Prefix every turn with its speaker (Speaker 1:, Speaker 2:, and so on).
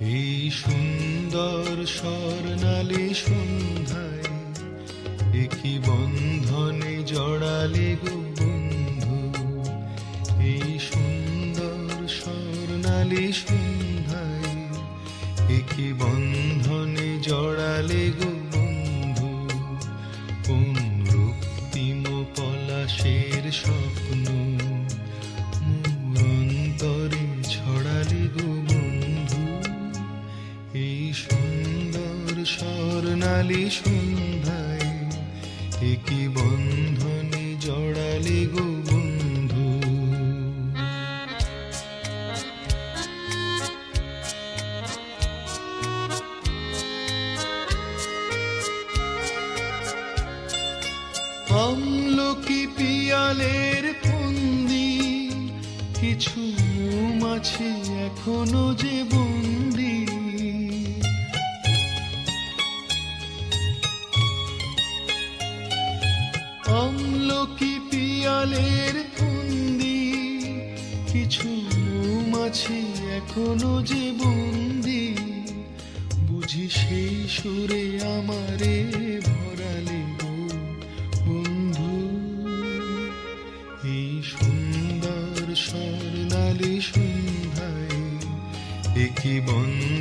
Speaker 1: এই সুন্দর স্বর্ণালী সন্ধ্যায় একই বন্ধনে জড়ালে গো বন্ধু। এই সুন্দর স্বর্ণালী সন্ধ্যায় একই বন্ধনে জড়ালে গো বন্ধু। কোন রক্তিম পলাশের স্বপ্ন মোর অন্তরে ছড়ালে গো বন্ধু। এই সুন্দর স্বর্ণালী সন্ধ্যায় একই বন্ধনে জড়ালে গো বন্ধু। আমলকি পিয়ালের ফন্দি কিছু মৌমাছি এখনো যে বন্দি। আমলকি পিয়ালের ফন্দি কিছু মৌমাছি এখনো যে বন্দি। বুঝি সেই সুরে আমারে ভরালে গো বন্ধু। এই সুন্দর স্বর্ণালী সন্ধ্যায় একই বন্ধু